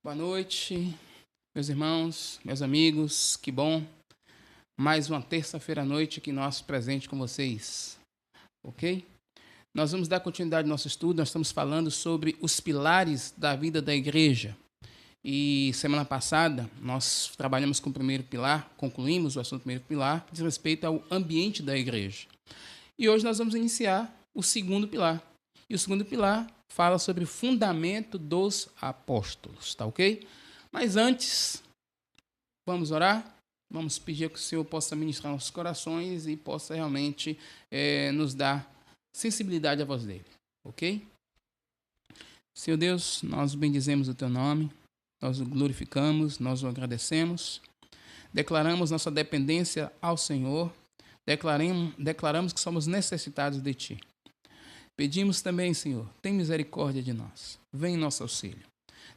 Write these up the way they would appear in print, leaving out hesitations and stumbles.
Boa noite, meus irmãos, meus amigos, que bom. Mais uma terça-feira à noite aqui nosso presente com vocês, ok? Nós vamos dar continuidade ao nosso estudo, nós estamos falando sobre os pilares da vida da igreja. E semana passada nós trabalhamos com o primeiro pilar, concluímos o assunto do primeiro pilar, que diz respeito ao ambiente da igreja. E hoje nós vamos iniciar o segundo pilar. E o segundo pilar fala sobre o fundamento dos apóstolos, tá ok? Mas antes, vamos orar? Vamos pedir que o Senhor possa ministrar nossos corações e possa realmente nos dar sensibilidade à voz dele, ok? Senhor Deus, nós bendizemos o teu nome, nós o glorificamos, nós o agradecemos, declaramos nossa dependência ao Senhor, declaramos que somos necessitados de ti. Pedimos também, Senhor, tem misericórdia de nós, vem em nosso auxílio.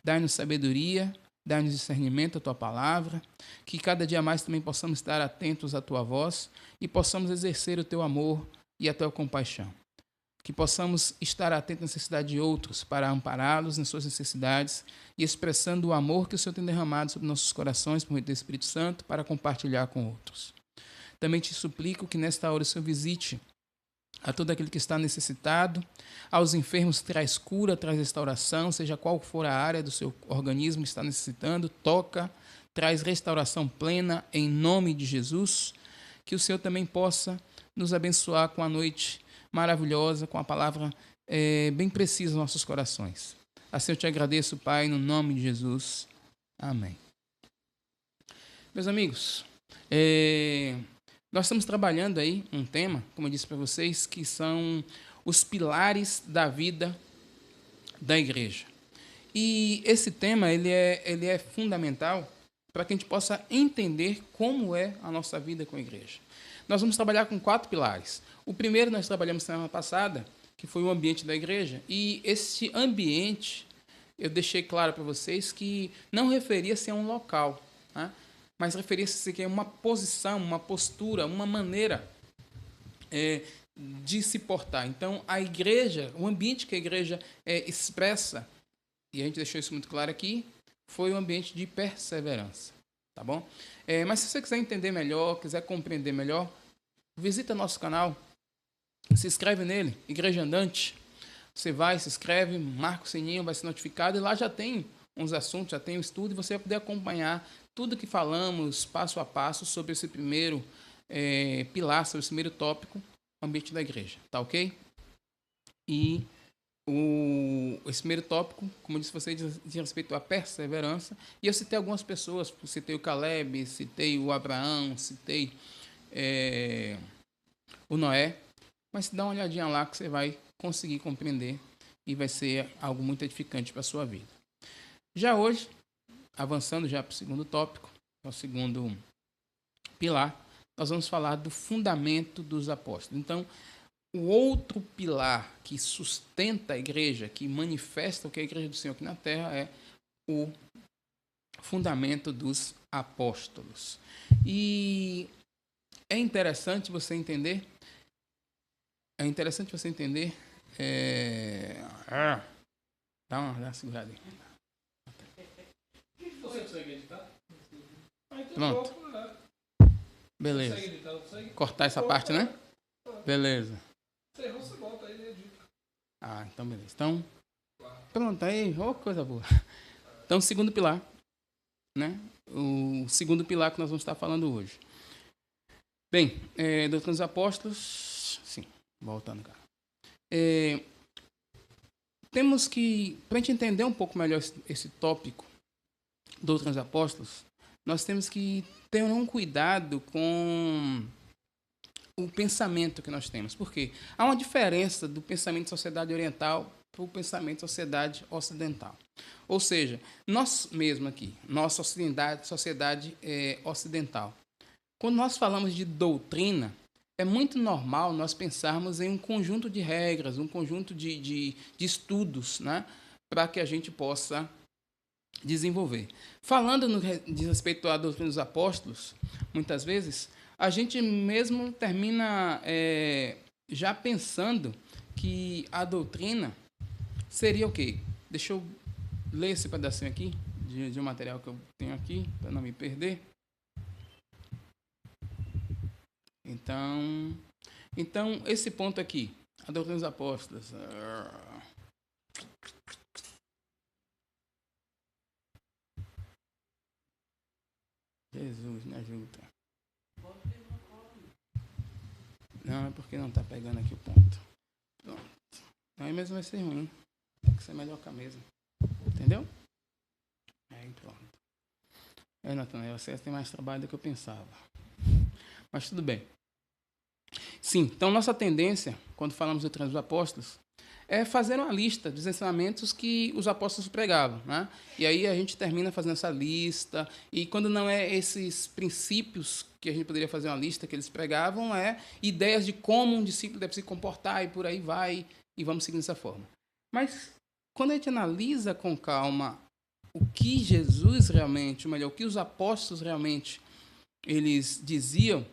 Dai-nos sabedoria, dai-nos discernimento à tua palavra, que cada dia mais também possamos estar atentos à tua voz e possamos exercer o teu amor e a tua compaixão. Que possamos estar atentos à necessidade de outros para ampará-los nas suas necessidades e expressando o amor que o Senhor tem derramado sobre nossos corações por meio do Espírito Santo para compartilhar com outros. Também te suplico que nesta hora o Senhor visite a todo aquele que está necessitado, aos enfermos traz cura, traz restauração, seja qual for a área do seu organismo que está necessitando, toca, traz restauração plena em nome de Jesus, que o Senhor também possa nos abençoar com a noite maravilhosa, com a palavra bem precisa nos nossos corações. Assim eu te agradeço, Pai, no nome de Jesus. Amém. Meus amigos, nós estamos trabalhando aí um tema, como eu disse para vocês, que são os pilares da vida da igreja. E esse tema ele é fundamental para que a gente possa entender como é a nossa vida com a igreja. Nós vamos trabalhar com 4 pilares. O primeiro nós trabalhamos semana passada, que foi o ambiente da igreja. E esse ambiente, eu deixei claro para vocês que não referia-se a um local, né? Mas referia-se a uma posição, uma postura, uma maneira de se portar. Então, a igreja, o ambiente que a igreja expressa, e a gente deixou isso muito claro aqui, foi um ambiente de perseverança, tá bom? Mas se você quiser entender melhor, quiser compreender melhor, visita nosso canal, se inscreve nele, Igreja Andante. Você vai, se inscreve, marca o sininho, vai ser notificado, e lá já tem uns assuntos, já tem um estudo, e você vai poder acompanhar tudo que falamos, passo a passo, sobre esse primeiro pilar, sobre esse primeiro tópico, o ambiente da igreja, tá ok? E esse primeiro tópico, como eu disse a vocês, diz respeito à perseverança, e eu citei algumas pessoas, citei o Caleb, citei o Abraão, citei o Noé, mas dá uma olhadinha lá que você vai conseguir compreender e vai ser algo muito edificante para a sua vida. Já hoje, avançando já para o segundo tópico, o segundo pilar, nós vamos falar do fundamento dos apóstolos. Então, o outro pilar que sustenta a igreja, que manifesta o que é a igreja do Senhor aqui na terra, é o fundamento dos apóstolos. E é interessante você entender. Dá uma segurada aí. Você consegue editar? Pronto. Beleza. Consegue editar, não consegue? Cortar essa parte, né? Beleza. Você errou, você volta aí e edita. Ah, então beleza. Então, pronto, aí, coisa boa. Então, o segundo pilar, né? O segundo pilar que nós vamos estar falando hoje. Bem, doutrina dos apóstolos, sim, voltando cá. Temos que, para a gente entender um pouco melhor esse tópico, doutrina dos apóstolos, nós temos que ter um cuidado com o pensamento que nós temos. Por quê? Há uma diferença do pensamento de sociedade oriental para o pensamento de sociedade ocidental. Ou seja, nós mesmos aqui, nossa sociedade ocidental, quando nós falamos de doutrina, é muito normal nós pensarmos em um conjunto de regras, um conjunto de estudos, né, para que a gente possa desenvolver. Falando de respeito à doutrina dos apóstolos, muitas vezes, a gente mesmo termina já pensando que a doutrina seria o quê? Deixa eu ler esse pedacinho aqui de um material que eu tenho aqui, para não me perder. Então, esse ponto aqui, a doutrina dos apóstolos. Jesus, me ajuda. Não, é porque não está pegando aqui o ponto. Pronto. Aí mesmo vai ser ruim. Tem que ser melhor que a mesa. Entendeu? Aí pronto. Natanael, você tem mais trabalho do que eu pensava. Mas tudo bem. Sim, então nossa tendência, quando falamos do treino dos apóstolos, é fazer uma lista dos ensinamentos que os apóstolos pregavam, né? E aí a gente termina fazendo essa lista, e quando não é esses princípios que a gente poderia fazer uma lista que eles pregavam, é ideias de como um discípulo deve se comportar, e por aí vai, e vamos seguindo dessa forma. Mas quando a gente analisa com calma o que Jesus realmente, ou melhor, o que os apóstolos realmente eles diziam,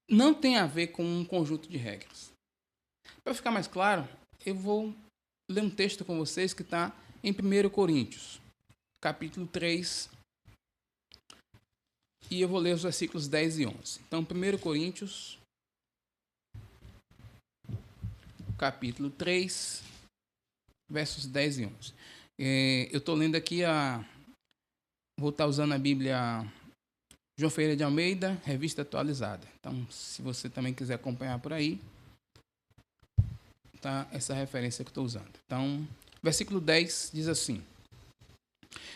não tem a ver com um conjunto de regras. Para ficar mais claro, eu vou ler um texto com vocês que está em 1 Coríntios, capítulo 3, e eu vou ler os versículos 10 e 11. Então, 1 Coríntios, capítulo 3, versos 10 e 11. Eu estou lendo aqui vou estar usando a Bíblia João Ferreira de Almeida, revista atualizada. Então, se você também quiser acompanhar por aí, tá essa referência que eu estou usando. Então, versículo 10 diz assim: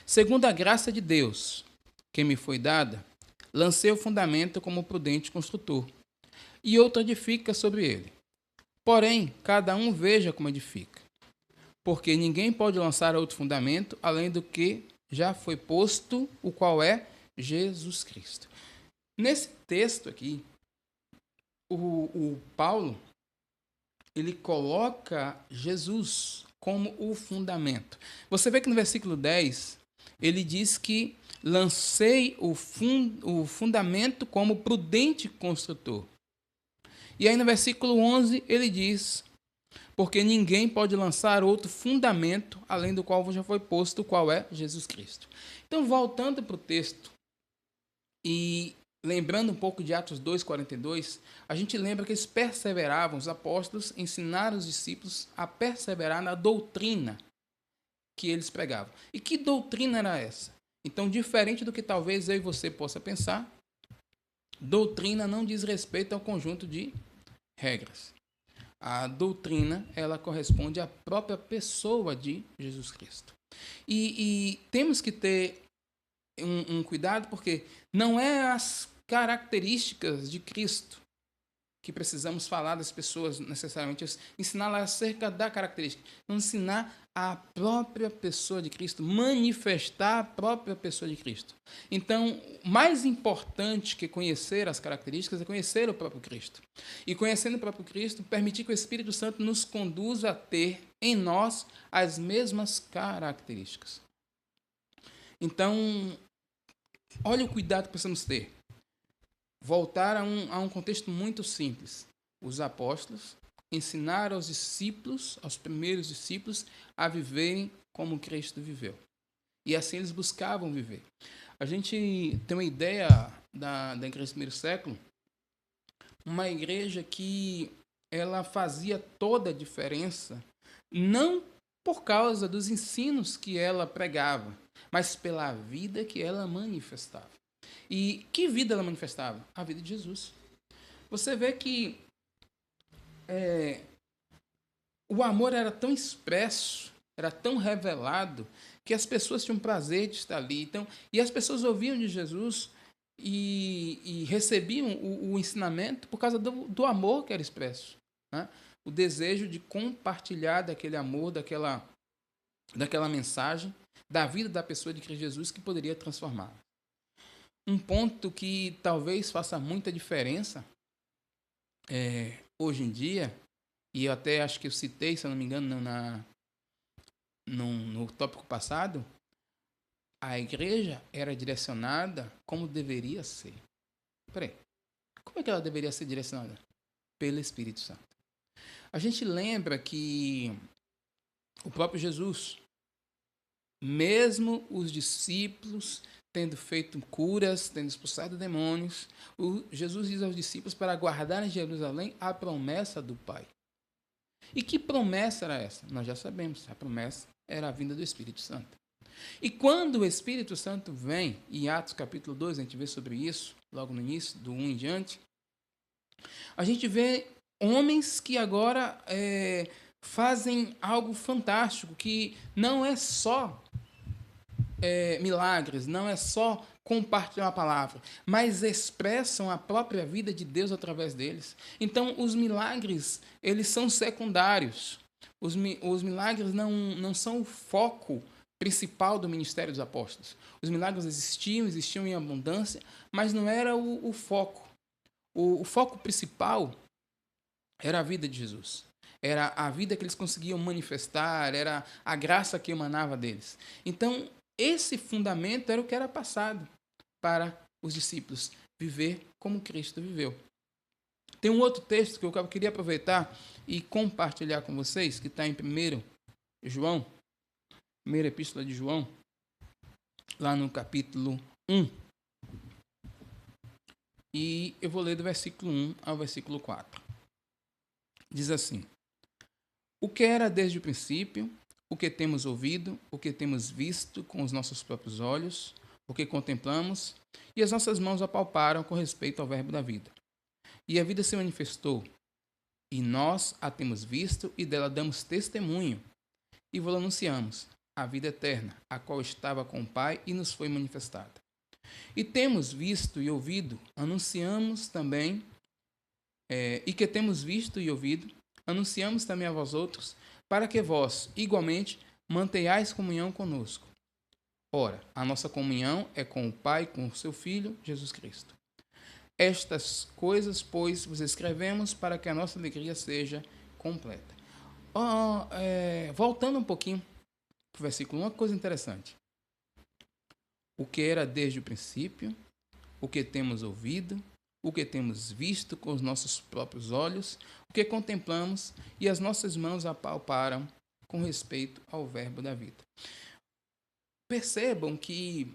segundo a graça de Deus, que me foi dada, lancei o fundamento como prudente construtor, e outro edifica sobre ele. Porém, cada um veja como edifica, porque ninguém pode lançar outro fundamento além do que já foi posto, o qual é Jesus Cristo. Nesse texto aqui, o Paulo, ele coloca Jesus como o fundamento. Você vê que no versículo 10, ele diz que lancei o fundamento como prudente construtor. E aí no versículo 11, ele diz, porque ninguém pode lançar outro fundamento, além do qual já foi posto, o qual é Jesus Cristo. Então, voltando para o texto, e lembrando um pouco de Atos 2,42, a gente lembra que eles perseveravam, os apóstolos ensinaram os discípulos a perseverar na doutrina que eles pregavam. E que doutrina era essa? Então, diferente do que talvez eu e você possa pensar, doutrina não diz respeito ao conjunto de regras. A doutrina, ela corresponde à própria pessoa de Jesus Cristo. E temos que ter um cuidado, porque não é as características de Cristo que precisamos falar das pessoas necessariamente, ensinar acerca da característica, não ensinar a própria pessoa de Cristo, manifestar a própria pessoa de Cristo. Então, mais importante que conhecer as características é conhecer o próprio Cristo. E conhecendo o próprio Cristo, permitir que o Espírito Santo nos conduza a ter em nós as mesmas características. Então, olha o cuidado que precisamos ter. Voltar a um contexto muito simples. Os apóstolos ensinaram aos discípulos, aos primeiros discípulos, a viverem como Cristo viveu. E assim eles buscavam viver. A gente tem uma ideia da igreja do primeiro século, uma igreja que ela fazia toda a diferença, não por causa dos ensinos que ela pregava, mas pela vida que ela manifestava. E que vida ela manifestava? A vida de Jesus. Você vê que o amor era tão expresso, era tão revelado, que as pessoas tinham prazer de estar ali. Então, e as pessoas ouviam de Jesus e recebiam o ensinamento por causa do amor que era expresso, né? O desejo de compartilhar daquele amor, daquela mensagem, da vida da pessoa de Cristo Jesus que poderia transformar. Um ponto que talvez faça muita diferença hoje em dia, e eu até acho que eu citei, se eu não me engano, no tópico passado, a igreja era direcionada como deveria ser. Peraí, como é que ela deveria ser direcionada? Pelo Espírito Santo. A gente lembra que o próprio Jesus, Mesmo os discípulos tendo feito curas, tendo expulsado demônios, Jesus diz aos discípulos para guardar em Jerusalém a promessa do Pai. E que promessa era essa? Nós já sabemos, a promessa era a vinda do Espírito Santo. E quando o Espírito Santo vem, em Atos capítulo 2, a gente vê sobre isso, logo no início, do 1 em diante, a gente vê homens que agora fazem algo fantástico, que não é só milagres, não é só compartilhar a palavra, mas expressam a própria vida de Deus através deles. Então, os milagres, eles são secundários. Os milagres não são o foco principal do ministério dos apóstolos. Os milagres existiam em abundância, mas não era o foco. O foco principal era a vida de Jesus. Era a vida que eles conseguiam manifestar, era a graça que emanava deles. Então, esse fundamento era o que era passado para os discípulos, viver como Cristo viveu. Tem um outro texto que eu queria aproveitar e compartilhar com vocês, que está em 1 João, primeira epístola de João, lá no capítulo 1. E eu vou ler do versículo 1 ao versículo 4. Diz assim: o que era desde o princípio, o que temos ouvido, o que temos visto com os nossos próprios olhos, o que contemplamos, e as nossas mãos apalparam com respeito ao verbo da vida. E a vida se manifestou, e nós a temos visto, e dela damos testemunho, e vos anunciamos a vida eterna, a qual estava com o Pai e nos foi manifestada. E temos visto e ouvido, anunciamos também, e que temos visto e ouvido, anunciamos também a vós outros, para que vós, igualmente, mantenhais comunhão conosco. Ora, a nossa comunhão é com o Pai e com o seu Filho, Jesus Cristo. Estas coisas, pois, vos escrevemos para que a nossa alegria seja completa. Voltando um pouquinho para o versículo 1, uma coisa interessante. O que era desde o princípio, o que temos ouvido, o que temos visto com os nossos próprios olhos, o que contemplamos e as nossas mãos apalparam com respeito ao verbo da vida. Percebam que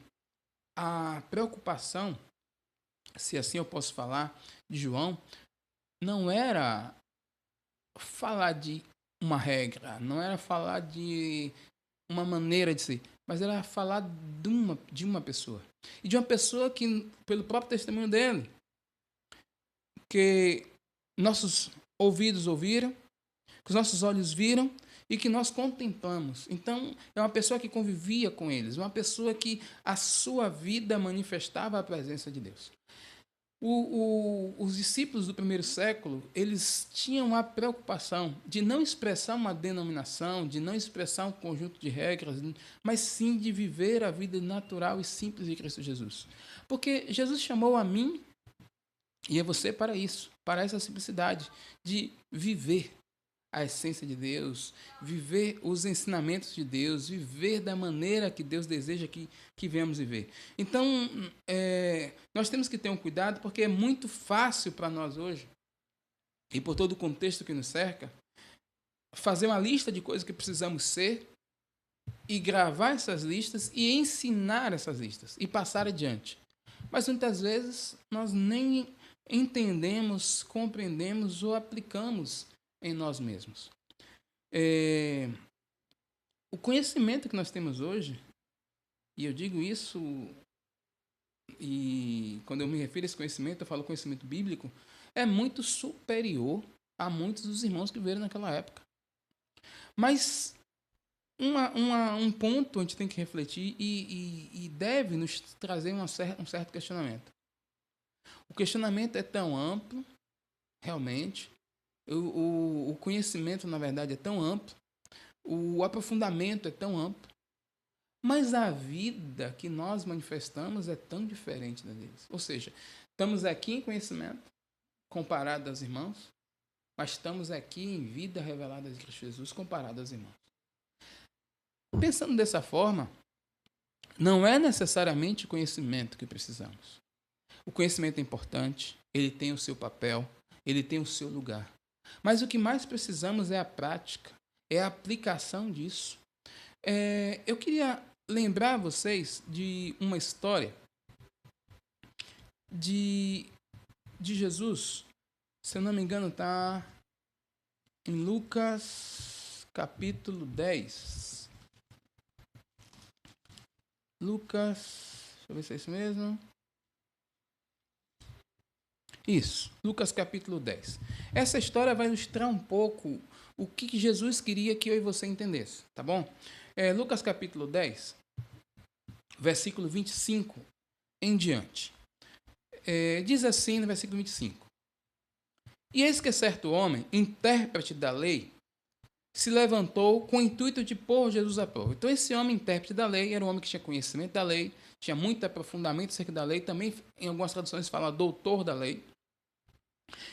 a preocupação, se assim eu posso falar, de João, não era falar de uma regra, não era falar de uma maneira de ser, mas era falar de uma pessoa. E de uma pessoa que, pelo próprio testemunho dele, que nossos ouvidos ouviram, que os nossos olhos viram e que nós contemplamos. Então, é uma pessoa que convivia com eles, uma pessoa que a sua vida manifestava a presença de Deus. Os discípulos do primeiro século, eles tinham a preocupação de não expressar uma denominação, de não expressar um conjunto de regras, mas sim de viver a vida natural e simples de Cristo Jesus. Porque Jesus chamou a mim e a você para isso, para essa simplicidade de viver a essência de Deus, viver os ensinamentos de Deus, viver da maneira que Deus deseja que venhamos viver. Então, nós temos que ter um cuidado, porque é muito fácil para nós hoje, e por todo o contexto que nos cerca, fazer uma lista de coisas que precisamos ser, e gravar essas listas, e ensinar essas listas, e passar adiante. Mas muitas vezes nós nem entendemos, compreendemos ou aplicamos em nós mesmos. O conhecimento que nós temos hoje, e eu digo isso, e quando eu me refiro a esse conhecimento, eu falo conhecimento bíblico, é muito superior a muitos dos irmãos que viveram naquela época. Mas um ponto a gente tem que refletir e deve nos trazer um certo questionamento. O questionamento é tão amplo, realmente, o conhecimento, na verdade, é tão amplo, o aprofundamento é tão amplo, mas a vida que nós manifestamos é tão diferente da deles. Ou seja, estamos aqui em conhecimento, comparado aos irmãos, mas estamos aqui em vida revelada de Cristo Jesus, comparado aos irmãos. Pensando dessa forma, não é necessariamente conhecimento que precisamos. O conhecimento é importante, ele tem o seu papel, ele tem o seu lugar. Mas o que mais precisamos é a prática, é a aplicação disso. Eu queria lembrar vocês de uma história de Jesus. Se eu não me engano, está em Lucas capítulo 10. Lucas, deixa eu ver se é isso mesmo. Isso, Lucas capítulo 10. Essa história vai ilustrar um pouco o que Jesus queria que eu e você entendesse, tá bom? Lucas capítulo 10, versículo 25 em diante. Diz assim no versículo 25. E eis que certo homem, intérprete da lei, se levantou com o intuito de pôr Jesus à prova. Então esse homem, intérprete da lei, era um homem que tinha conhecimento da lei, tinha muito aprofundamento acerca da lei, também em algumas traduções fala doutor da lei.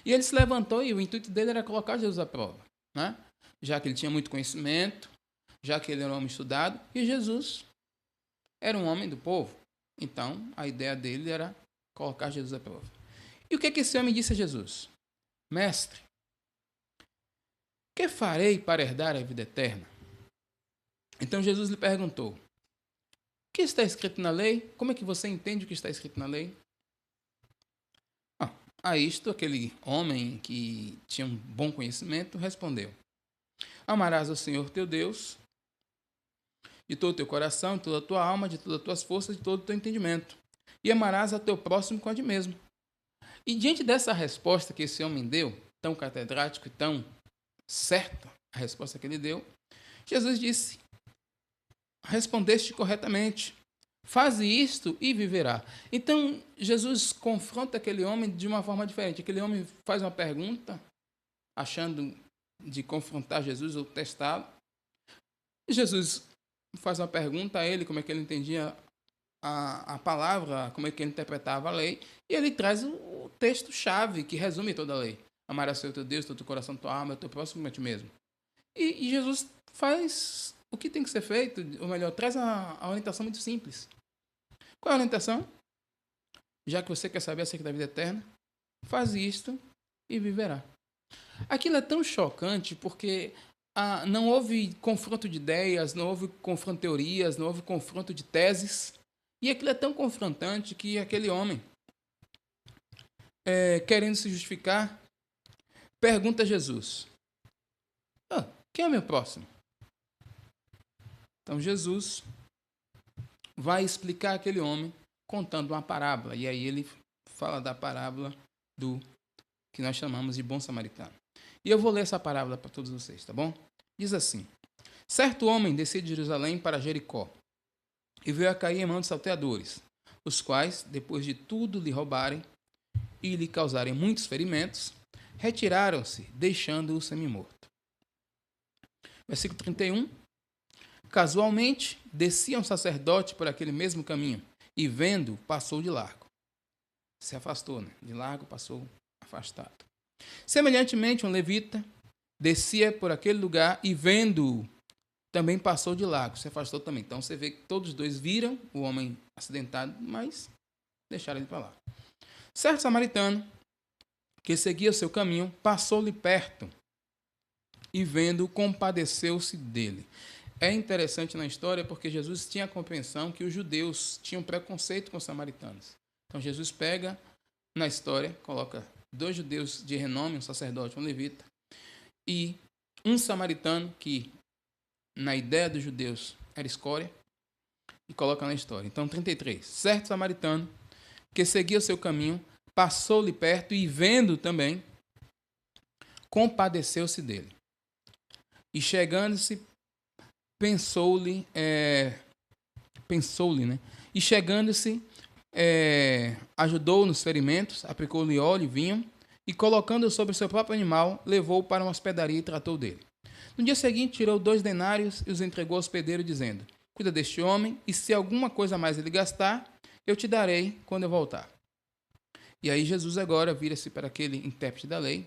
E ele se levantou e o intuito dele era colocar Jesus à prova, né? Já que ele tinha muito conhecimento, já que ele era um homem estudado, e Jesus era um homem do povo. Então, a ideia dele era colocar Jesus à prova. E o que esse homem disse a Jesus? Mestre, que farei para herdar a vida eterna? Então Jesus lhe perguntou, o que está escrito na lei? Como é que você entende o que está escrito na lei? A isto, aquele homem que tinha um bom conhecimento respondeu, amarás ao Senhor teu Deus de todo o teu coração, de toda a tua alma, de todas as tuas forças, de todo o teu entendimento. E amarás a teu próximo como a ti mesmo. E diante dessa resposta que esse homem deu, tão catedrático e tão certa, a resposta que ele deu, Jesus disse, respondeste corretamente, faze isto e viverá. Então, Jesus confronta aquele homem de uma forma diferente. Aquele homem faz uma pergunta, achando de confrontar Jesus ou testá-lo. Jesus faz uma pergunta a ele, como é que ele entendia a palavra, como é que ele interpretava a lei, e ele traz o texto-chave que resume toda a lei. Amarás o teu Deus, todo o teu coração, tua alma, o teu próximo como a ti mesmo. E Jesus faz o que tem que ser feito, ou melhor, traz a orientação muito simples. Qual é a orientação? Já que você quer saber acerca da vida eterna, faz isto e viverá. Aquilo é tão chocante porque não houve confronto de ideias, não houve confronto de teorias, não houve confronto de teses. E aquilo é tão confrontante que aquele homem, querendo se justificar, pergunta a Jesus, quem é meu próximo? Então Jesus vai explicar aquele homem contando uma parábola. E aí ele fala da parábola do que nós chamamos de bom samaritano. E eu vou ler essa parábola para todos vocês, tá bom? Diz assim, certo homem descia de Jerusalém para Jericó e veio a cair em mãos de salteadores, os quais, depois de tudo lhe roubarem e lhe causarem muitos ferimentos, retiraram-se, deixando-o semi-morto. Versículo 31. Casualmente, descia um sacerdote por aquele mesmo caminho, e vendo, passou de largo. Se afastou, né? De largo, passou afastado. Semelhantemente, um levita descia por aquele lugar e vendo, também passou de largo, se afastou também. Então você vê que todos os dois viram o homem acidentado, mas deixaram ele para lá. Certo samaritano, que seguia o seu caminho, passou-lhe perto e vendo, compadeceu-se dele. É interessante na história porque Jesus tinha a compreensão que os judeus tinham preconceito com os samaritanos. Então Jesus pega na história, coloca 2 judeus de renome, um sacerdote, um levita, e um samaritano que, na ideia dos judeus, era escória, e coloca na história. Então, 33. Certo samaritano, que seguia o seu caminho, passou-lhe perto e, vendo também, compadeceu-se dele. E chegando-se, pensou-lhe, né? E chegando-se, ajudou-o nos ferimentos, aplicou-lhe óleo e vinho, e colocando-o sobre o seu próprio animal, levou-o para uma hospedaria e tratou dele. No dia seguinte, tirou 2 denários e os entregou ao hospedeiro, dizendo, cuida deste homem, e se alguma coisa mais ele gastar, eu te darei quando eu voltar. E aí Jesus agora vira-se para aquele intérprete da lei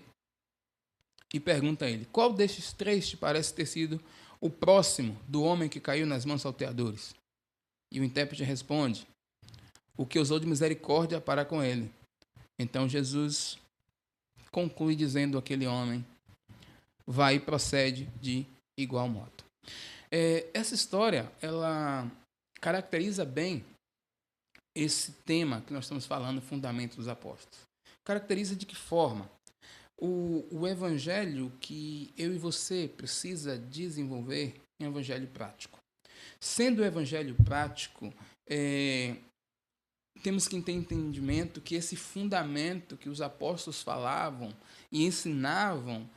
e pergunta a ele, qual destes 3 te parece ter sido o próximo do homem que caiu nas mãos salteadores? E o intérprete responde, o que usou de misericórdia para com ele. Então Jesus conclui dizendo aquele homem, vai e procede de igual modo. Essa história, ela caracteriza bem esse tema que nós estamos falando, Fundamento dos Apóstolos. Caracteriza de que forma? O evangelho que eu e você precisa desenvolver é um evangelho prático. Sendo o evangelho prático, temos que ter entendimento que esse fundamento que os apóstolos falavam e ensinavam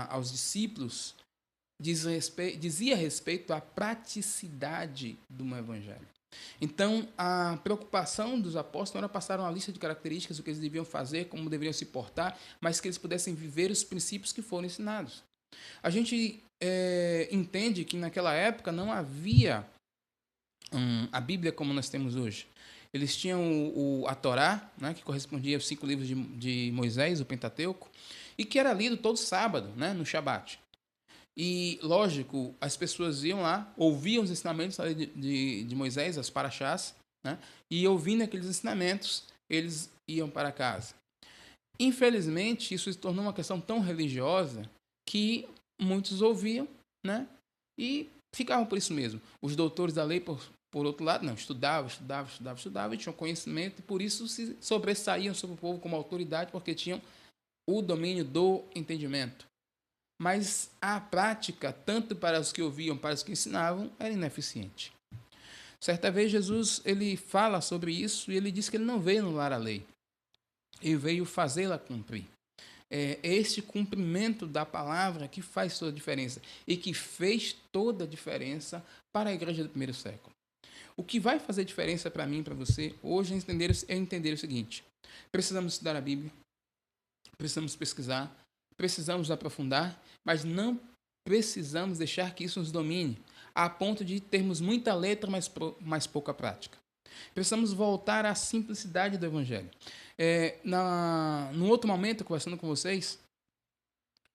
aos discípulos dizia respeito à praticidade do evangelho. Então, a preocupação dos apóstolos não era passar uma lista de características do que eles deviam fazer, como deveriam se portar, mas que eles pudessem viver os princípios que foram ensinados. A gente entende que naquela época não havia a Bíblia como nós temos hoje. Eles tinham a Torá, né, que correspondia aos 5 livros de Moisés, o Pentateuco, e que era lido todo sábado, né, no Shabat. E, lógico, as pessoas iam lá, ouviam os ensinamentos de Moisés, as paraxás, né? E ouvindo aqueles ensinamentos, eles iam para casa. Infelizmente, isso se tornou uma questão tão religiosa que muitos ouviam, né? E ficavam por isso mesmo. Os doutores da lei, por outro lado, não, estudavam e tinham conhecimento, e por isso se sobressaíam sobre o povo como autoridade, porque tinham o domínio do entendimento. Mas a prática, tanto para os que ouviam, para os que ensinavam, era ineficiente. Certa vez Jesus ele fala sobre isso e ele diz que ele não veio anular a lei. Ele veio fazê-la cumprir. É este cumprimento da palavra que faz toda a diferença e que fez toda a diferença para a igreja do primeiro século. O que vai fazer diferença para mim e para você hoje é entender o seguinte: precisamos estudar a Bíblia, precisamos pesquisar, precisamos aprofundar, mas não precisamos deixar que isso nos domine, a ponto de termos muita letra, mas pouca prática. Precisamos voltar à simplicidade do Evangelho. Num outro momento, conversando com vocês,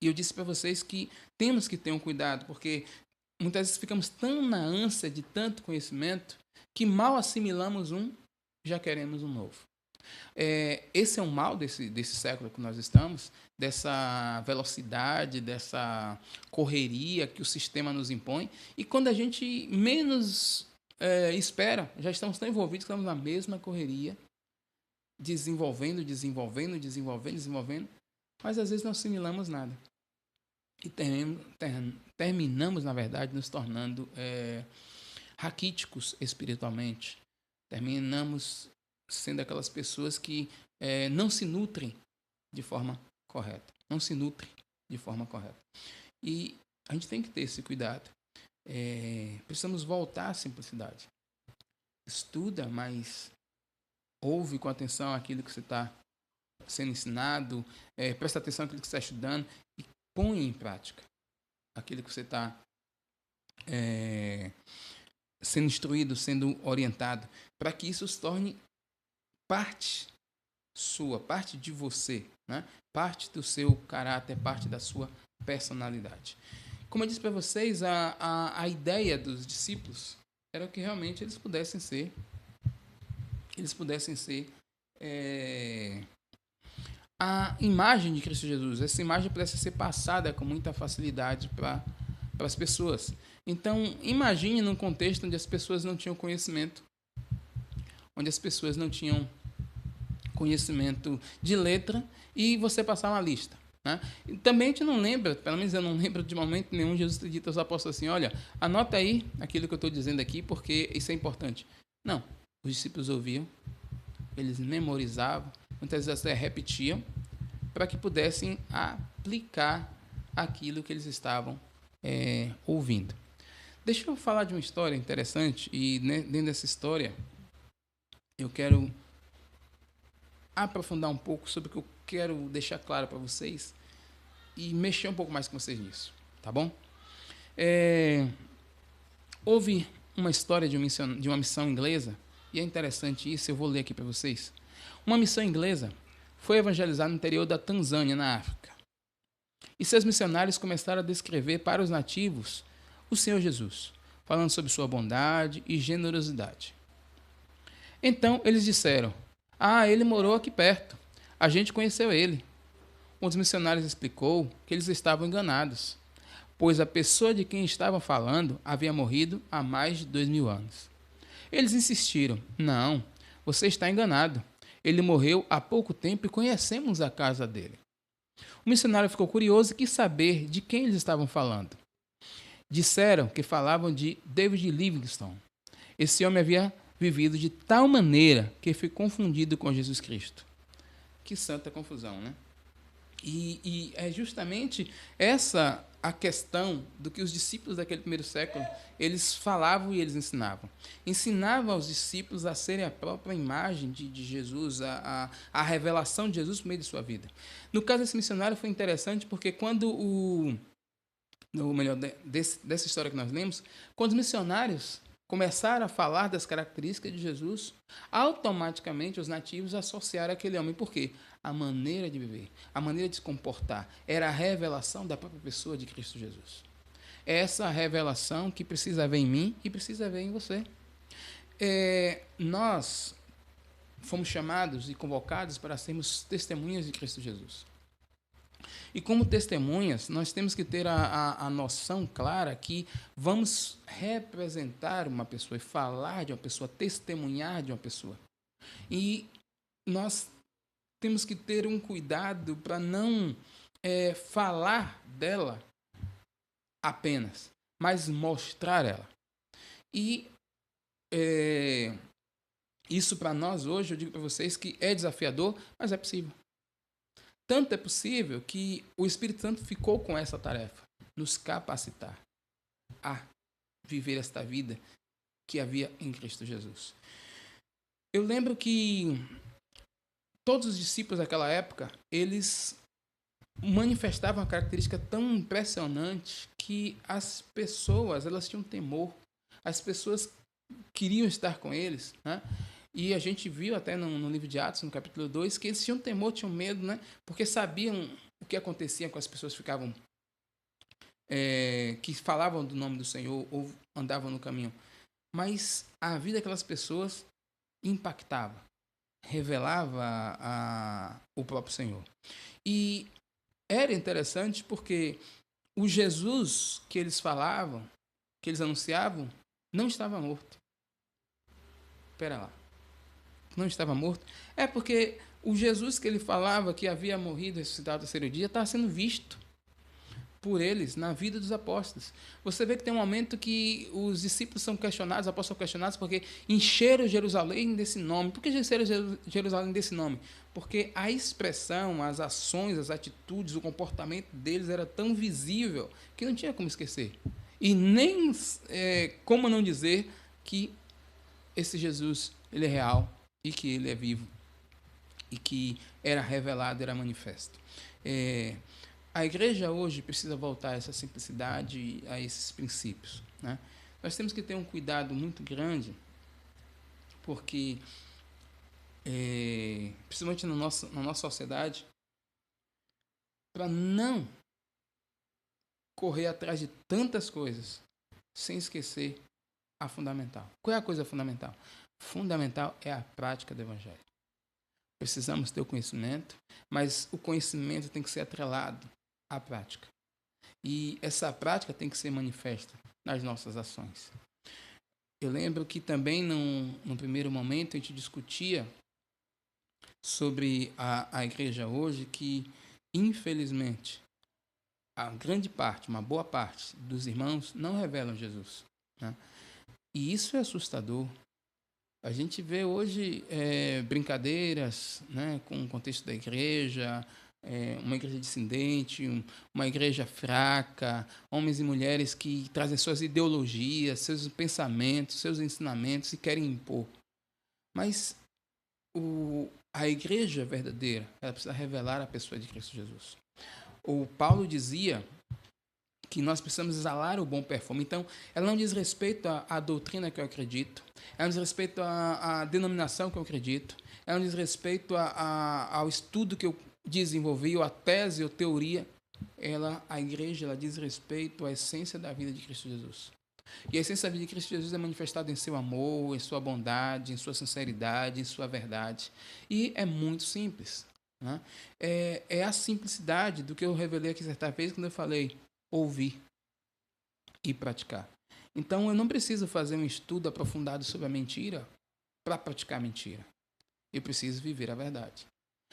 eu disse para vocês que temos que ter um cuidado, porque muitas vezes ficamos tão na ânsia de tanto conhecimento que mal assimilamos já queremos um novo. Esse é um mal desse século que nós estamos, dessa velocidade, dessa correria que o sistema nos impõe, e quando a gente menos espera, já estamos tão envolvidos que estamos na mesma correria, desenvolvendo, mas às vezes não assimilamos nada. E terminamos, na verdade, nos tornando raquíticos espiritualmente. Terminamos sendo aquelas pessoas que não se nutrem de forma correta. E a gente tem que ter esse cuidado. Precisamos voltar à simplicidade. Estuda, mas ouve com atenção aquilo que você está sendo ensinado, presta atenção naquilo que você está estudando e põe em prática aquilo que você está sendo instruído, sendo orientado, para que isso se torne parte sua, parte de você, né? Parte do seu caráter, parte da sua personalidade. Como eu disse para vocês, a ideia dos discípulos era que realmente eles pudessem ser a imagem de Cristo Jesus. Essa imagem pudesse ser passada com muita facilidade para as pessoas. Então, imagine num contexto onde as pessoas não tinham conhecimento, onde as pessoas não tinham conhecimento de letra, e você passar uma lista, né? E também a gente não lembra, pelo menos eu não lembro de momento nenhum, Jesus ter dito aos apóstolos assim: olha, anota aí aquilo que eu estou dizendo aqui, porque isso é importante. Não, os discípulos ouviam, eles memorizavam, muitas vezes até repetiam, para que pudessem aplicar aquilo que eles estavam ouvindo. Deixa eu falar de uma história interessante, e dentro dessa história eu quero aprofundar um pouco sobre o que eu quero deixar claro para vocês e mexer um pouco mais com vocês nisso, tá bom? Houve uma história de uma missão inglesa, e é interessante isso, eu vou ler aqui para vocês. Uma missão inglesa foi evangelizar no interior da Tanzânia, na África. E seus missionários começaram a descrever para os nativos o Senhor Jesus, falando sobre sua bondade e generosidade. Então, eles disseram: ele morou aqui perto. A gente conheceu ele. Um dos missionários explicou que eles estavam enganados, pois a pessoa de quem estavam falando havia morrido há mais de 2000 anos. Eles insistiram: não, você está enganado. Ele morreu há pouco tempo e conhecemos a casa dele. O missionário ficou curioso e quis saber de quem eles estavam falando. Disseram que falavam de David Livingstone. Esse homem havia vivido de tal maneira que foi confundido com Jesus Cristo. Que santa confusão, né? E é justamente essa a questão do que os discípulos daquele primeiro século, eles falavam e eles ensinavam. Ensinavam aos discípulos a serem a própria imagem de Jesus, a revelação de Jesus por meio de sua vida. No caso desse missionário foi interessante porque quando dessa história que nós lemos, quando os missionários começaram a falar das características de Jesus, automaticamente os nativos associaram aquele homem. Por quê? A maneira de viver, a maneira de se comportar, era a revelação da própria pessoa de Cristo Jesus. É essa revelação que precisa haver em mim e precisa haver em você. Nós fomos chamados e convocados para sermos testemunhas de Cristo Jesus. E como testemunhas, nós temos que ter a noção clara que vamos representar uma pessoa e falar de uma pessoa, testemunhar de uma pessoa. E nós temos que ter um cuidado para não falar dela apenas, mas mostrar ela. E isso para nós hoje, eu digo para vocês que é desafiador, mas é possível. Tanto é possível que o Espírito Santo ficou com essa tarefa, nos capacitar a viver esta vida que havia em Cristo Jesus. Eu lembro que todos os discípulos daquela época, eles manifestavam uma característica tão impressionante que as pessoas, elas tinham temor. As pessoas queriam estar com eles, né? E a gente viu até no livro de Atos, no capítulo 2, que eles tinham temor, tinham medo, né? Porque sabiam o que acontecia com as pessoas que ficavam, que falavam do nome do Senhor ou andavam no caminho. Mas a vida daquelas pessoas impactava, revelava o próprio Senhor. E era interessante porque o Jesus que eles falavam, que eles anunciavam, não estava morto. Espera lá. Não estava morto? É porque o Jesus que ele falava que havia morrido e ressuscitado no terceiro dia estava sendo visto por eles na vida dos apóstolos. Você vê que tem um momento que os discípulos são questionados, os apóstolos são questionados porque encheram Jerusalém desse nome. Por que encheram Jerusalém desse nome? Porque a expressão, as ações, as atitudes, o comportamento deles era tão visível que não tinha como esquecer. E nem como não dizer que esse Jesus, ele é real e que ele é vivo e que era revelado, era manifesto. A igreja hoje precisa voltar a essa simplicidade, a esses princípios, né? Nós temos que ter um cuidado muito grande, porque, principalmente na nossa sociedade, para não correr atrás de tantas coisas, sem esquecer a fundamental. Qual é a coisa fundamental? Fundamental é a prática do Evangelho. Precisamos ter o conhecimento, mas o conhecimento tem que ser atrelado à prática. E essa prática tem que ser manifesta nas nossas ações. Eu lembro que também, num primeiro momento, a gente discutia sobre a igreja hoje, que, infelizmente, a grande parte, uma boa parte dos irmãos não revelam Jesus, né? E isso é assustador. A gente vê hoje brincadeiras, né, com o contexto da igreja, uma igreja dissidente, uma igreja fraca, homens e mulheres que trazem suas ideologias, seus pensamentos, seus ensinamentos e querem impor. Mas a igreja verdadeira, ela precisa revelar a pessoa de Cristo Jesus. O Paulo dizia que nós precisamos exalar o bom perfume. Então, ela não diz respeito à doutrina que eu acredito, ela não diz respeito à denominação que eu acredito, ela não diz respeito ao estudo que eu desenvolvi, ou a tese, ou teoria. A igreja, ela diz respeito à essência da vida de Cristo Jesus. E a essência da vida de Cristo Jesus é manifestada em seu amor, em sua bondade, em sua sinceridade, em sua verdade. E é muito simples, né? É a simplicidade do que eu revelei aqui certa vez, quando eu falei ouvir e praticar. Então, eu não preciso fazer um estudo aprofundado sobre a mentira para praticar a mentira. Eu preciso viver a verdade.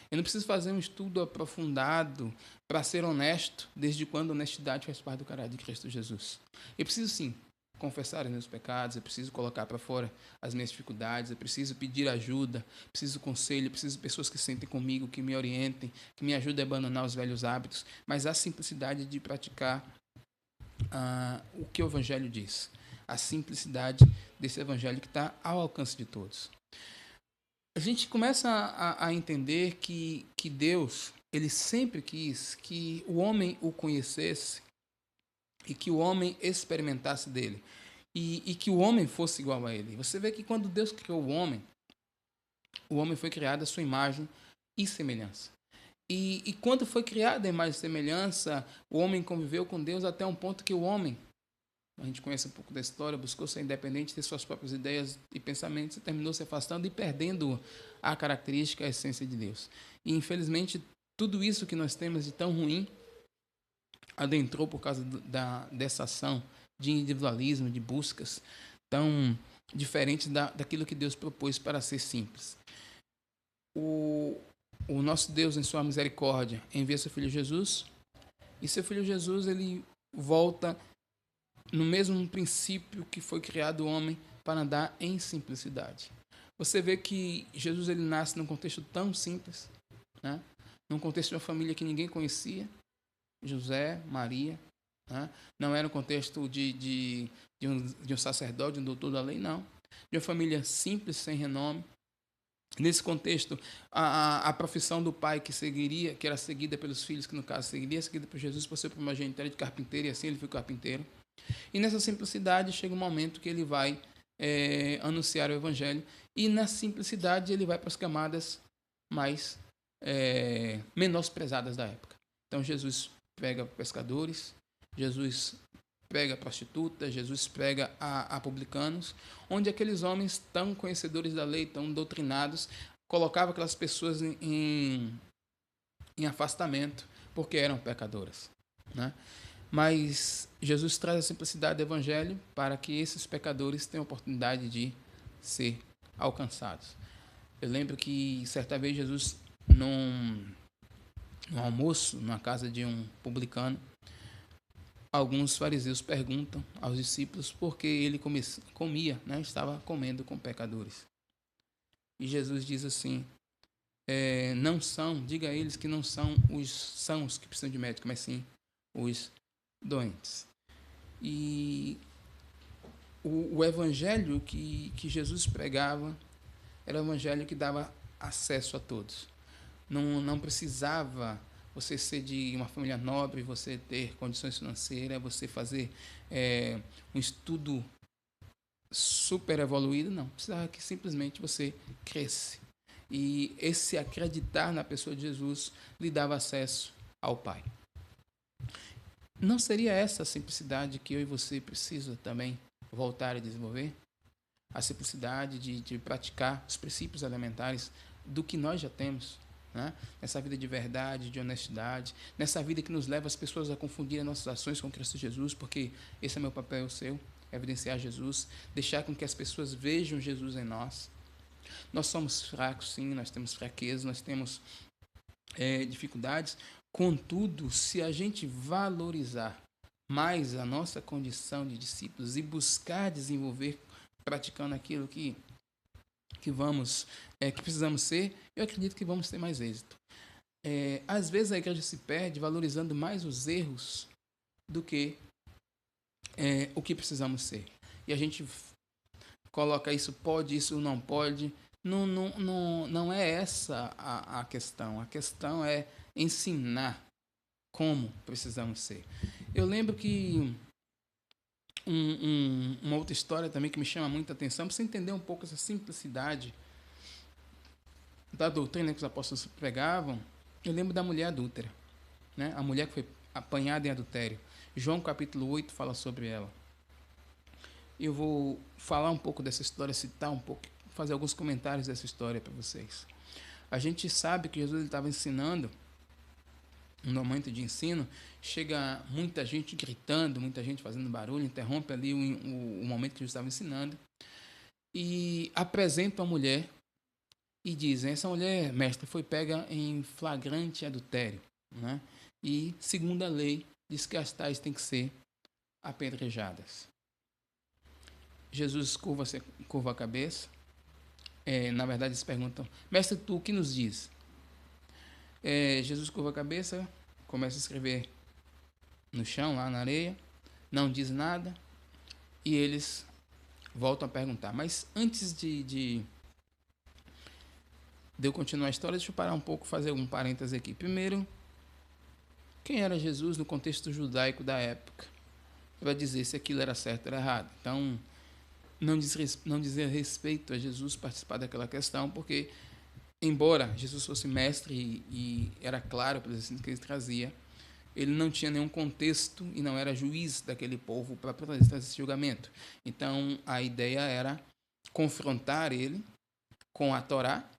Eu não preciso fazer um estudo aprofundado para ser honesto, desde quando a honestidade faz parte do caráter de Cristo Jesus. Eu preciso, sim, confessar os meus pecados, eu preciso colocar para fora as minhas dificuldades, eu preciso pedir ajuda, preciso conselho, preciso de pessoas que sentem comigo, que me orientem, que me ajudem a abandonar os velhos hábitos, mas a simplicidade de praticar o que o Evangelho diz. A simplicidade desse Evangelho que está ao alcance de todos. A gente começa a entender que Deus, ele sempre quis que o homem o conhecesse e que o homem experimentasse dele. E que o homem fosse igual a ele. Você vê que quando Deus criou o homem foi criado à sua imagem e semelhança. E quando foi criada a imagem e semelhança, o homem conviveu com Deus até um ponto que o homem, a gente conhece um pouco da história, buscou ser independente, ter suas próprias ideias e pensamentos, e terminou se afastando e perdendo a característica, a essência de Deus. E infelizmente, tudo isso que nós temos de tão ruim adentrou por causa dessa ação de individualismo, de buscas tão diferentes daquilo que Deus propôs para ser simples. O nosso Deus, em sua misericórdia, envia seu Filho Jesus, e seu Filho Jesus, ele volta no mesmo princípio que foi criado o homem para andar em simplicidade. Você vê que Jesus ele nasce num contexto tão simples, né? Num contexto de uma família que ninguém conhecia, José, Maria, né? Não era um contexto de um sacerdote, de um doutor da lei, não. De uma família simples, sem renome. Nesse contexto, a profissão do pai que era seguida pelos filhos, que no caso seguida por Jesus, por ser primogênito de carpinteiro, e assim ele foi carpinteiro. E nessa simplicidade chega um momento que ele vai anunciar o evangelho, e na simplicidade ele vai para as camadas mais menosprezadas da época. Então Jesus prega pescadores, Jesus prega prostitutas, Jesus prega a publicanos, onde aqueles homens tão conhecedores da lei, tão doutrinados, colocavam aquelas pessoas em afastamento, porque eram pecadoras, né? Mas Jesus traz a simplicidade do evangelho para que esses pecadores tenham a oportunidade de ser alcançados. Eu lembro que certa vez Jesus, num almoço na casa de um publicano, alguns fariseus perguntam aos discípulos por que ele comia, né? Estava comendo com pecadores. E Jesus diz assim, não são, diga a eles que não são os sãos que precisam de médico, mas sim os doentes. E o evangelho que Jesus pregava era o evangelho que dava acesso a todos. Não precisava você ser de uma família nobre, você ter condições financeiras, você fazer um estudo super evoluído, não. Precisava que simplesmente você cresce. E esse acreditar na pessoa de Jesus lhe dava acesso ao Pai. Não seria essa a simplicidade que eu e você precisa também voltar a desenvolver? A simplicidade de praticar os princípios elementares do que nós já temos, né? Nessa vida de verdade, de honestidade, nessa vida que nos leva as pessoas a confundir as nossas ações com Cristo Jesus, porque esse é meu papel, o seu, evidenciar Jesus, deixar com que as pessoas vejam Jesus em nós. Nós somos fracos, sim, nós temos fraquezas, nós temos dificuldades. Contudo, se a gente valorizar mais a nossa condição de discípulos e buscar desenvolver, praticando aquilo que precisamos ser, eu acredito que vamos ter mais êxito. Às vezes a igreja se perde valorizando mais os erros do que o que precisamos ser. E a gente coloca isso pode, isso não pode. Não é essa a questão. A questão é ensinar como precisamos ser. Eu lembro que uma outra história também que me chama muita atenção, para você entender um pouco essa simplicidade da doutrina que os apóstolos pregavam. Eu lembro da mulher adúltera, né? A mulher que foi apanhada em adultério. João capítulo 8 fala sobre ela. Eu vou falar um pouco dessa história, citar um pouco, fazer alguns comentários dessa história para vocês. A gente sabe que Jesus estava ensinando um momento de ensino, chega muita gente gritando, muita gente fazendo barulho, interrompe ali o momento que Jesus estava ensinando e apresenta a mulher e dizem, essa mulher, mestre, foi pega em flagrante adultério, né? E, segundo a lei, diz que as tais têm que ser apedrejadas. Jesus curva a cabeça. Na verdade, eles perguntam, mestre, tu o que nos diz? Jesus curva a cabeça, começa a escrever no chão, lá na areia, não diz nada, e eles voltam a perguntar. Mas antes de eu continuar a história, deixa eu parar um pouco, fazer um parêntese aqui. Primeiro, quem era Jesus no contexto judaico da época? Para dizer se aquilo era certo ou era errado. Então, não dizer respeito a Jesus participar daquela questão, porque, embora Jesus fosse mestre e era claro pelos ensinos que ele trazia, ele não tinha nenhum contexto e não era juiz daquele povo para fazer esse julgamento. Então, a ideia era confrontar ele com a Torá,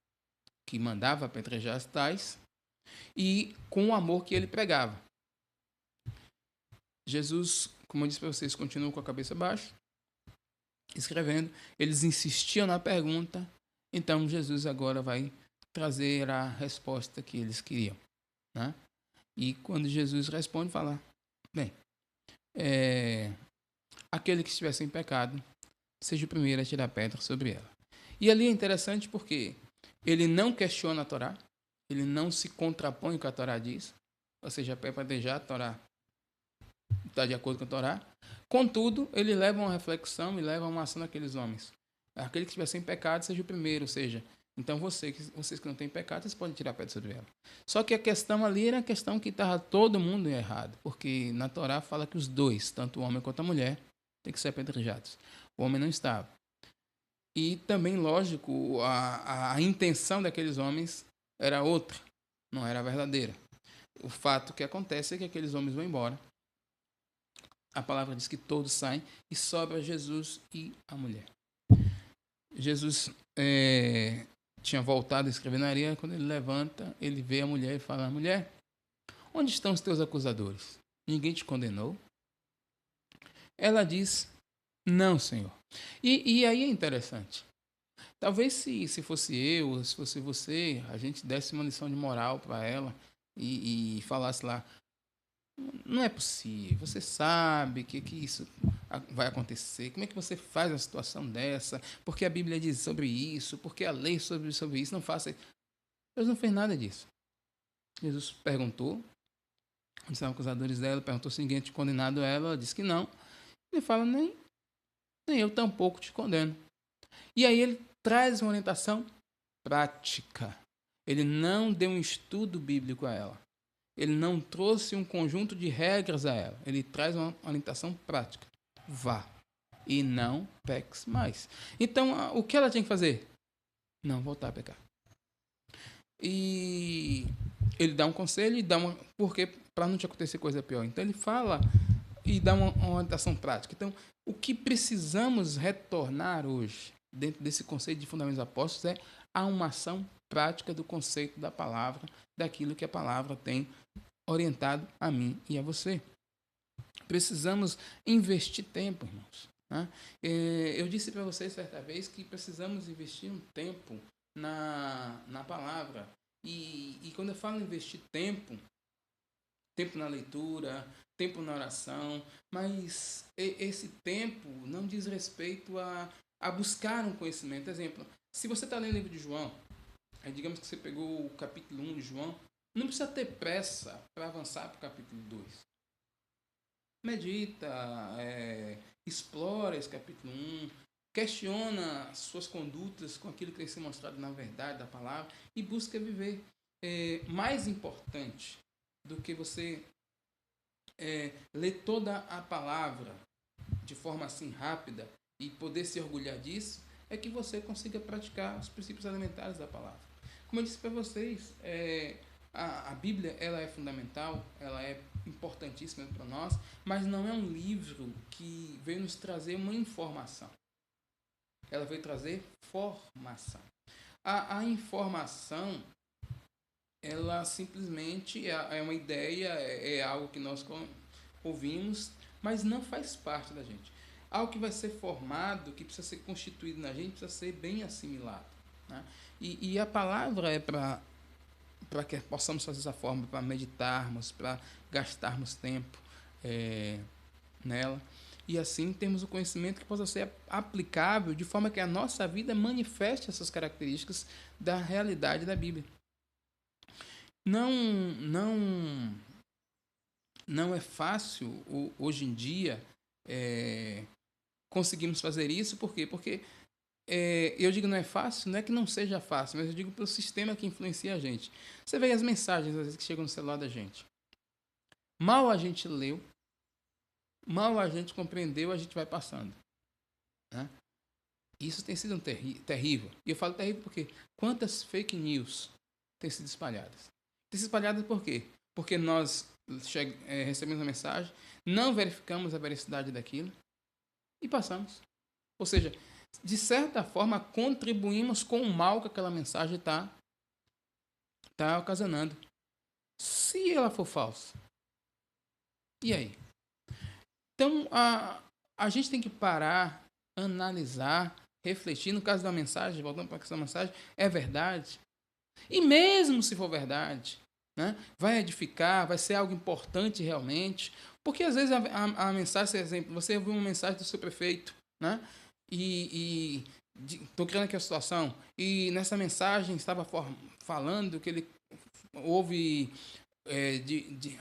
que mandava apedrejar as tais, e com o amor que ele pregava. Jesus, como eu disse para vocês, continua com a cabeça baixa, escrevendo. Eles insistiam na pergunta, então Jesus agora vai trazer a resposta que eles queriam, né? E quando Jesus responde, fala, bem, aquele que estiver sem pecado, seja o primeiro a tirar pedra sobre ela. E ali é interessante porque ele não questiona a Torá, ele não se contrapõe com a Torá diz, ou seja, para apedrejar a Torá está de acordo com a Torá. Contudo, ele leva uma reflexão e leva uma ação daqueles homens. Aquele que estiver sem pecado, seja o primeiro, ou seja, então vocês que não têm pecado, vocês podem tirar pedra sobre ela. Só que a questão ali era a questão que estava todo mundo errado, porque na Torá fala que os dois, tanto o homem quanto a mulher, têm que ser apedrejados. O homem não estava. E também, lógico, a intenção daqueles homens era outra, não era verdadeira. O fato que acontece é que aqueles homens vão embora. A palavra diz que todos saem e sobra Jesus e a mulher. Jesus tinha voltado a escrever na areia. Quando ele levanta, ele vê a mulher e fala, mulher, onde estão os teus acusadores? Ninguém te condenou? Ela diz, não, Senhor. E aí é interessante. Talvez se fosse eu, se fosse você, a gente desse uma lição de moral para ela e falasse lá, não é possível, você sabe que isso vai acontecer, como é que você faz uma situação dessa, porque a Bíblia diz sobre isso, porque a lei sobre isso, não faça. Deus não fez nada disso. Jesus perguntou, onde estavam os acusadores dela, perguntou se ninguém tinha condenado ela disse que não. Ele fala, nem eu tampouco te condeno. E aí ele traz uma orientação prática. Ele não deu um estudo bíblico a ela. Ele não trouxe um conjunto de regras a ela. Ele traz uma orientação prática. Vá e não peques mais. Então, o que ela tinha que fazer? Não voltar a pecar. E ele dá um conselho e dá uma... Porque para não te acontecer coisa pior. Então, ele fala e dá uma orientação prática. Então, o que precisamos retornar hoje, dentro desse conceito de fundamentos apóstolos, é a uma ação prática do conceito da palavra, daquilo que a palavra tem orientado a mim e a você. Precisamos investir tempo, irmãos. Né? Eu disse para vocês certa vez que precisamos investir um tempo na palavra. E quando eu falo investir tempo na leitura, tempo na oração, mas esse tempo não diz respeito a buscar um conhecimento. Exemplo, se você está lendo o livro de João, aí digamos que você pegou o capítulo 1 de João, não precisa ter pressa para avançar para o capítulo 2. Medita, explora esse capítulo 1, questiona suas condutas com aquilo que tem se mostrado na verdade da palavra e busca viver. Mais importante do que você ler toda a palavra de forma assim rápida e poder se orgulhar disso, é que você consiga praticar os princípios elementares da palavra. Como eu disse para vocês, a Bíblia ela é fundamental, ela é importantíssima para nós, mas não é um livro que veio nos trazer uma informação. Ela veio trazer formação. A informação ela simplesmente é uma ideia, é algo que nós ouvimos, mas não faz parte da gente. Algo que vai ser formado, que precisa ser constituído na gente, precisa ser bem assimilado. Né? E a palavra é para que possamos fazer dessa forma, para meditarmos, para gastarmos tempo nela. E assim temos o conhecimento que possa ser aplicável de forma que a nossa vida manifeste essas características da realidade da Bíblia. Não, não, não é fácil hoje em dia conseguirmos fazer isso, por quê? Porque eu digo não é fácil, não é que não seja fácil, mas eu digo pelo sistema que influencia a gente. Você vê as mensagens às vezes que chegam no celular da gente. Mal a gente leu, mal a gente compreendeu, a gente vai passando. Né? Isso tem sido terrível. E eu falo terrível porque quantas fake news têm sido espalhadas? Tem sido espalhadas por quê? Porque nós recebemos a mensagem, não verificamos a veracidade daquilo e passamos. Ou seja, de certa forma, contribuímos com o mal que aquela mensagem está ocasionando. Se ela for falsa, e aí? Então, a gente tem que parar, analisar, refletir. No caso da mensagem, voltando para a questão da mensagem, é verdade? E mesmo se for verdade, né, vai edificar, vai ser algo importante realmente. Porque às vezes a mensagem, por exemplo, você ouviu uma mensagem do seu prefeito, né? Estou criando aqui a situação, e nessa mensagem estava falando que ele houve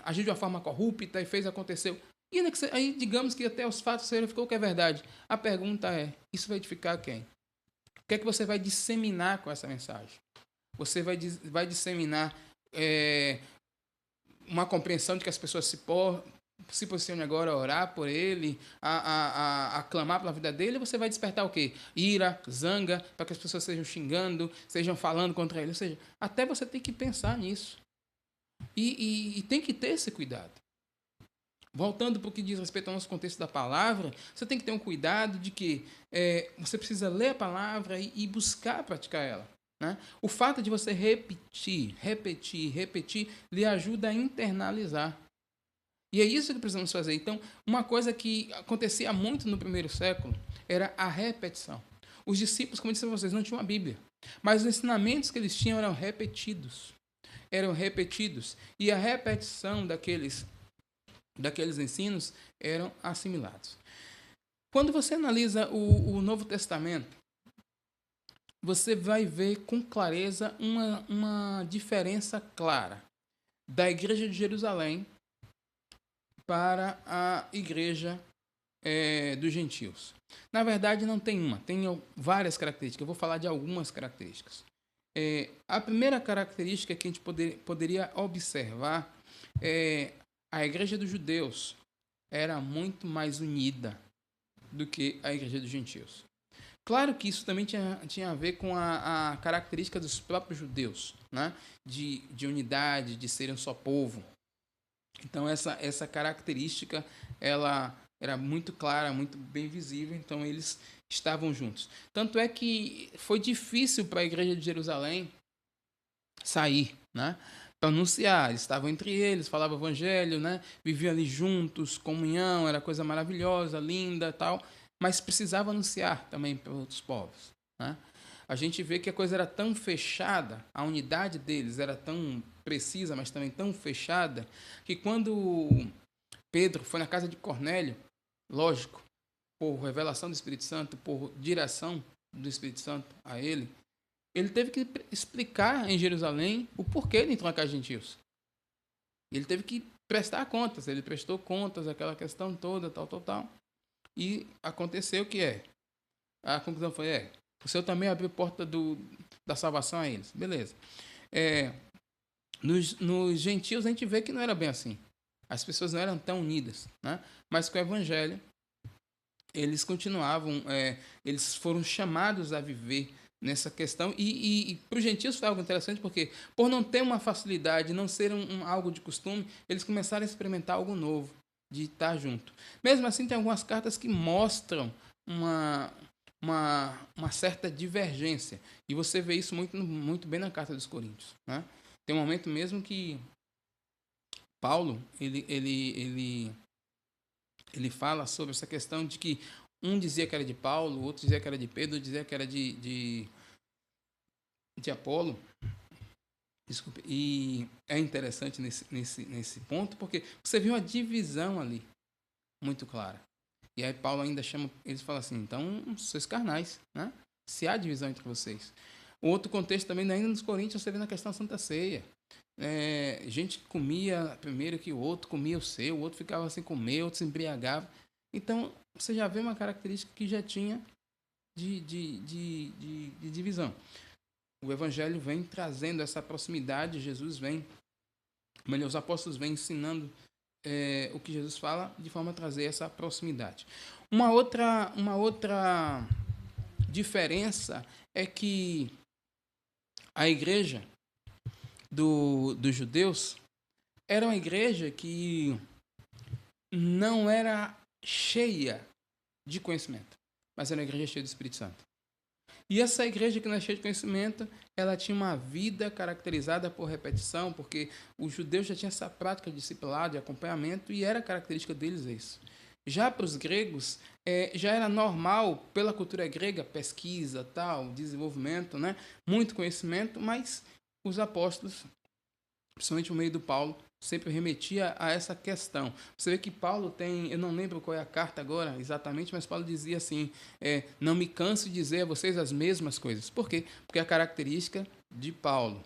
agiu de uma forma corrupta e fez aconteceu. E aí, digamos que até os fatos se verificou que é verdade. A pergunta é, isso vai edificar quem? O que é que você vai disseminar com essa mensagem? Você vai disseminar uma compreensão de que as pessoas se posicionem agora a orar por ele, a clamar pela vida dele, você vai despertar o quê? Ira, zanga, para que as pessoas estejam xingando, estejam falando contra ele. Ou seja, até você tem que pensar nisso. E tem que ter esse cuidado. Voltando para o que diz respeito ao nosso contexto da palavra, você tem que ter um cuidado de que você precisa ler a palavra e buscar praticar ela. Né? O fato de você repetir, lhe ajuda a internalizar. E é isso que precisamos fazer. Então, uma coisa que acontecia muito no primeiro século era a repetição. Os discípulos, como eu disse a vocês, não tinham a Bíblia. Mas os ensinamentos que eles tinham eram repetidos. E a repetição daqueles ensinos eram assimilados. Quando você analisa o Novo Testamento, você vai ver com clareza uma diferença clara da Igreja de Jerusalém para a Igreja dos gentios. Na verdade, não tem uma, tem várias características. Eu vou falar de algumas características. A primeira característica que a gente poderia observar é a Igreja dos judeus era muito mais unida do que a Igreja dos gentios. Claro que isso também tinha a ver com a característica dos próprios judeus, né? de unidade, de serem um só povo. Então, essa característica ela era muito clara, muito bem visível, então eles estavam juntos. Tanto é que foi difícil para a Igreja de Jerusalém sair, né? Para anunciar, eles estavam entre eles, falavam o evangelho, né? Viviam ali juntos, comunhão, era coisa maravilhosa, linda, tal, mas precisava anunciar também para outros povos, né? A gente vê que a coisa era tão fechada, a unidade deles era tão precisa, mas também tão fechada, que quando Pedro foi na casa de Cornélio, lógico, por revelação do Espírito Santo, por direção do Espírito Santo a ele teve que explicar em Jerusalém o porquê de entrar com os gentios. Ele teve que prestar contas, ele prestou contas, aquela questão toda, tal. E aconteceu que a conclusão foi, o Senhor também abriu a porta da salvação a eles. Beleza. Nos gentios a gente vê que não era bem assim. As pessoas não eram tão unidas, né? Mas com o evangelho eles continuavam, eles foram chamados a viver nessa questão, e para os gentios foi algo interessante, porque por não ter uma facilidade, não ser algo de costume, eles começaram a experimentar algo novo, de estar junto. Mesmo assim, tem algumas cartas que mostram uma certa divergência, e você vê isso muito bem na carta dos Coríntios, né? Tem um momento mesmo que Paulo, ele fala sobre essa questão de que um dizia que era de Paulo, outro dizia que era de Pedro, dizia que era de Apolo. Desculpe. E é interessante nesse ponto, porque você viu uma divisão ali, muito clara. E aí Paulo ainda chama, eles falam assim, então, sois carnais, né? Se há divisão entre vocês. O outro contexto também, ainda nos Coríntios, você vê na questão da Santa Ceia. Gente que comia primeiro que o outro, comia o seu, o outro ficava sem comer, o outro se embriagava. Então, você já vê uma característica que já tinha de divisão. O Evangelho vem trazendo essa proximidade, Jesus vem, os apóstolos vêm ensinando o que Jesus fala de forma a trazer essa proximidade. Uma outra diferença é que a igreja dos judeus era uma igreja que não era cheia de conhecimento, mas era uma igreja cheia do Espírito Santo. E essa igreja que não é cheia de conhecimento, ela tinha uma vida caracterizada por repetição, porque os judeus já tinham essa prática de discipulado, de acompanhamento, e era característica deles isso. Já para os gregos, já era normal, pela cultura grega, pesquisa, tal, desenvolvimento, né? Muito conhecimento, mas os apóstolos, principalmente por meio do Paulo, sempre remetia a essa questão. Você vê que Paulo tem, eu não lembro qual é a carta agora exatamente, mas Paulo dizia assim, não me canso de dizer a vocês as mesmas coisas. Por quê? Porque a característica de Paulo,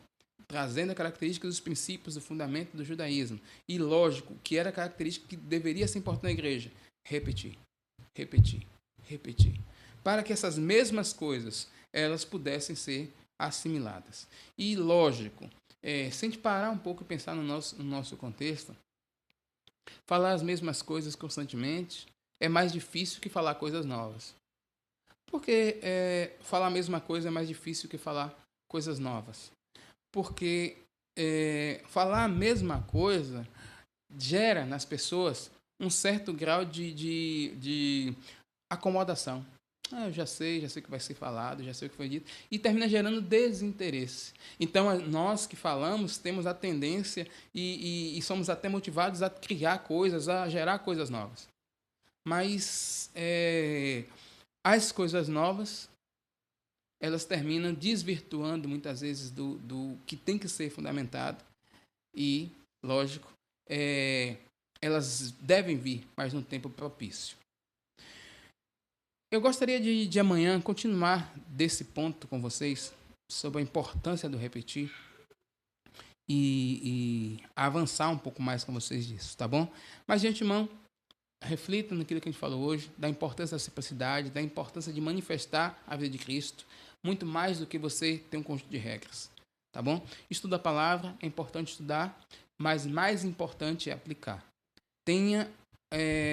trazendo a característica dos princípios, do fundamento do judaísmo, e lógico, que era a característica que deveria ser importante na igreja, repetir, repetir, repetir, para que essas mesmas coisas, elas pudessem ser assimiladas. E lógico, se a gente parar um pouco e pensar no nosso contexto, falar as mesmas coisas constantemente é mais difícil que falar coisas novas. Porque falar a mesma coisa é mais difícil que falar coisas novas. Porque falar a mesma coisa gera nas pessoas um certo grau de acomodação. Eu já sei o que vai ser falado, já sei o que foi dito, e termina gerando desinteresse. Então, nós que falamos temos a tendência e somos até motivados a criar coisas, a gerar coisas novas. Mas as coisas novas, elas terminam desvirtuando muitas vezes do que tem que ser fundamentado e, lógico, elas devem vir, mas num tempo propício. Eu gostaria de amanhã continuar desse ponto com vocês, sobre a importância do repetir e avançar um pouco mais com vocês disso, tá bom? Mas, de antemão, reflita naquilo que a gente falou hoje, da importância da simplicidade, da importância de manifestar a vida de Cristo, muito mais do que você ter um conjunto de regras, tá bom? Estuda a palavra, é importante estudar, mas mais importante é aplicar. Tenha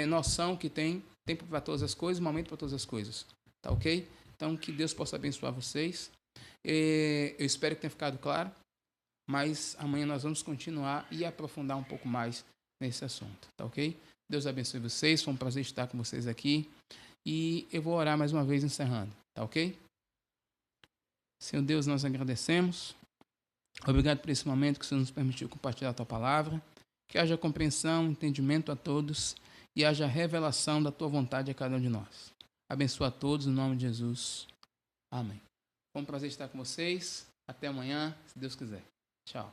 noção que tem tempo para todas as coisas, momento para todas as coisas. Tá ok? Então, que Deus possa abençoar vocês. Eu espero que tenha ficado claro, mas amanhã nós vamos continuar e aprofundar um pouco mais nesse assunto. Tá ok? Deus abençoe vocês. Foi um prazer estar com vocês aqui. E eu vou orar mais uma vez encerrando. Tá ok? Senhor Deus, nós agradecemos. Obrigado por esse momento que o Senhor nos permitiu compartilhar a Tua palavra. Que haja compreensão, entendimento a todos e haja revelação da Tua vontade a cada um de nós. Abençoa a todos, em nome de Jesus. Amém. Foi um prazer estar com vocês. Até amanhã, se Deus quiser. Tchau.